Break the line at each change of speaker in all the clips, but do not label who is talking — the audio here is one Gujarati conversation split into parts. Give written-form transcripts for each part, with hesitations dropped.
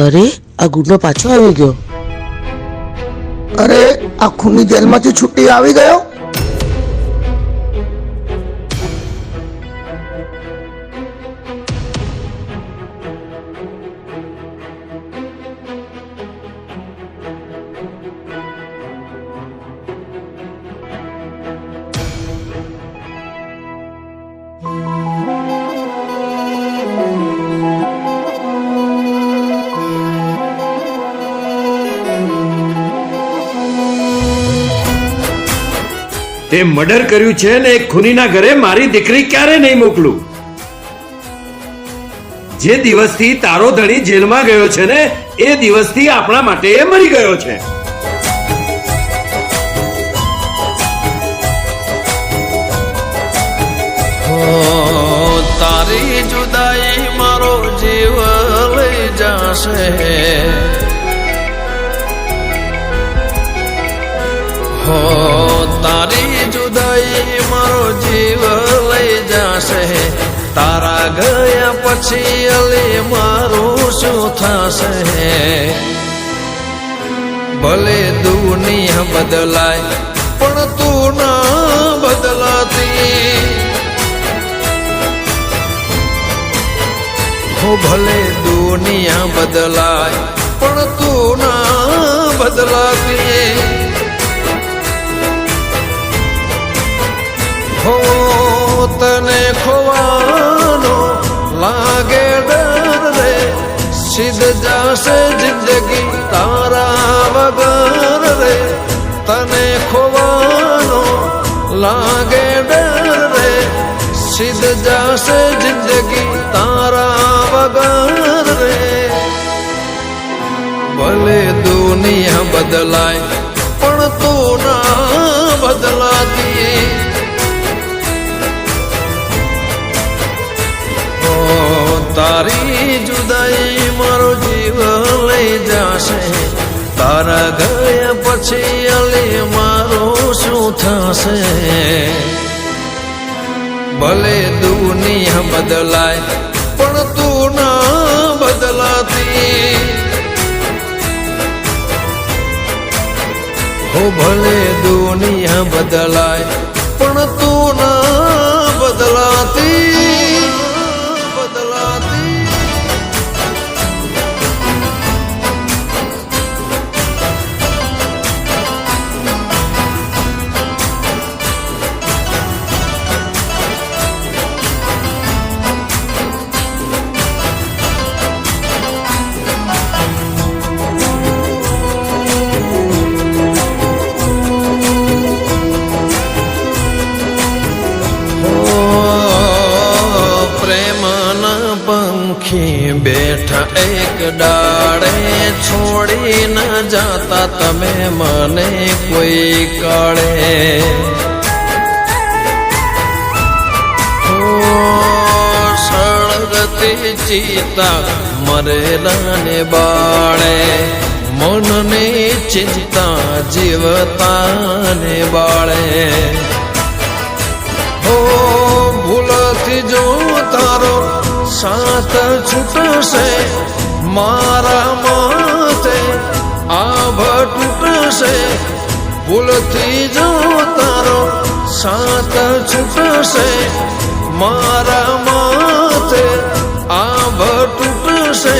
અરે આ ગુંડો પાછો આવી ગયો.
અરે આ ખૂની જેલમાંથી છૂટી આવી ગયો.
તે મર્ડર કર્યું છે ને એક ખૂનીના ઘરે મારી દીકરી ક્યારે નહીં મોકલું. જે દિવસથી તારો ધણી જેલમાં ગયો છે ને એ દિવસથી આપણા માટે એ મરી ગયો છે.
તારી જુદાઈ મારો જીવ લઈ જશે. હો તારી જુદાઈ મારો જીવ લઈ જશે. તારા ગયા પછી અલી મારું શું થશે. ભલે દુનિયા બદલાય પણ તું ના બદલાતી. હો ભલે દુનિયા બદલાય પણ તું ના બદલાતી. હો તને ખોવાનો લાગે ડર રે. સીધ જશે જિંદગી તારા વગર રે. તને ખોવાનો લાગે ડર રે. સીધ જશે જિંદગી તારા વગર રે. ભલે દુનિયા બદલાય પણ તું ના બદલાતી. તારી જુદાઈ મારો જીવ લઈ જશે. તારા ગયા પછી અલી મારું શું થશે. ભલે દુનિયા બદલાય પણ તું ના બદલાતી. હો ભલે દુનિયા બદલાય પણ તું ના બદલાતી. બેઠા એક ડાળે છોડી ન જાતા તમે મને કોઈ કાળે. સળગતી ચિતા મરેલાને બાળે. મનની ચિંતા જીવતાને બાળે. હો ભૂલથી જો તારો સાથ છૂટશે મારા માથે આભ તૂટશે. ભૂલથી જો તારો સાથ છૂટશે મારા માથે આભ તૂટશે.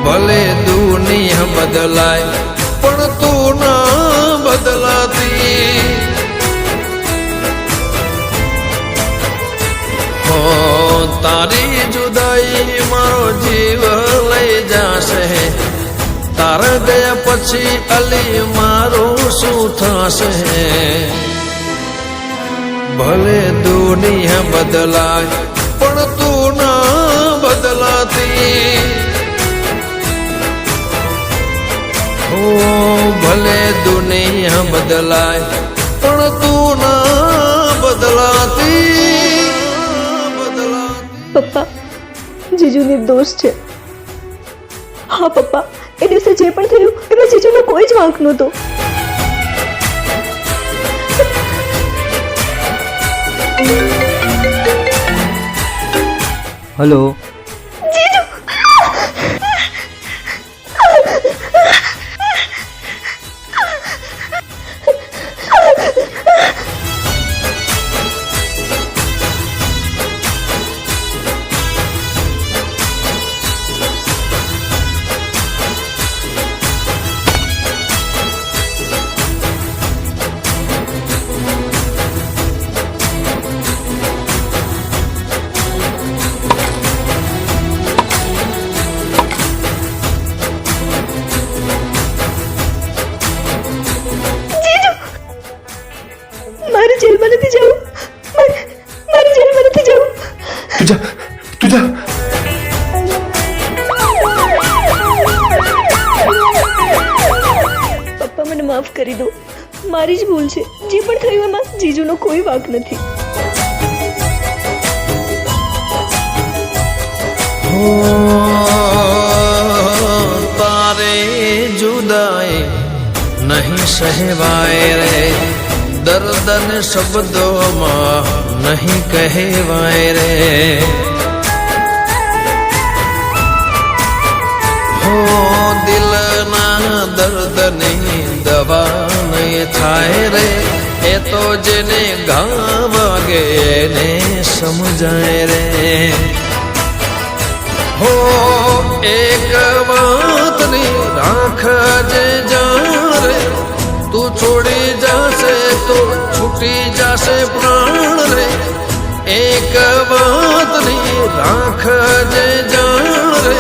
ભલે દુનિયા બદલાય પણ તું ના બદલાતી. તારી જુદાઈ મારો જીવ લઈ જશે. તારા ગયા પછી અલી મારું શું થશે. ભલે દુનિયા બદલાય પણ તું ના બદલાતી. હો ભલે દુનિયા બદલાય પણ તું ના બદલાતી.
પપ્પા, જીજુ નિર્દોષ છે. હા પપ્પા, એ દિવસે જે પણ થયું એમાં જીજુનો કોઈ જ વાંક નહોતો.
हेलो
जीजू કરી દો. મારી જ ભૂલ છે. જે પણ થયું એમાં જીજુનો કોઈ વાંક નથી.
तारे जुदाई नहीं सहवाए रे, दर्द ने शब्दों में नहीं कहवाए रे. हो दिल ना दर्द नहीं दवा नहीं थाय रे, ए तो जेने घा वागे ने समझाए रे. हो एक बात नहीं राखजे जान रे, तू छोड़ी जासे तो छूटी जासे प्राण रे. एक बात नहीं राखजे जान रे,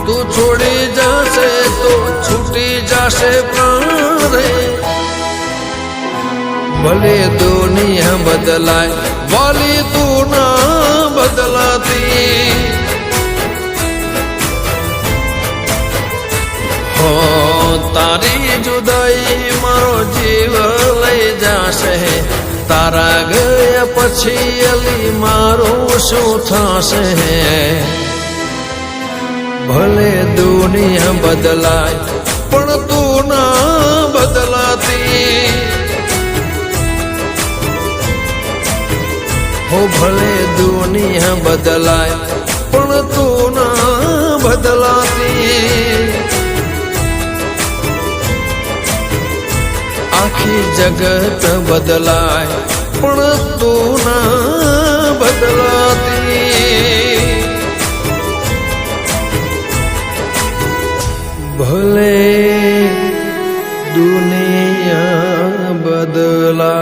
तू छोड़ी जासे तो छूटी जासे प्राण रे. भले दुनिया बदलाए वाली तू ना बदलाती. हो तारी जुदाई मारो जीव लई जाशे, तारा गया पछी अली मारो शू थाशे. भले दुनिया बदलाय पण तू ना बदलाती. हो भले दुनिया बदलाय पण तू ना बदलाती. आखी जगत बदलाय पण तू ना बदलाती. भले दुनिया बदला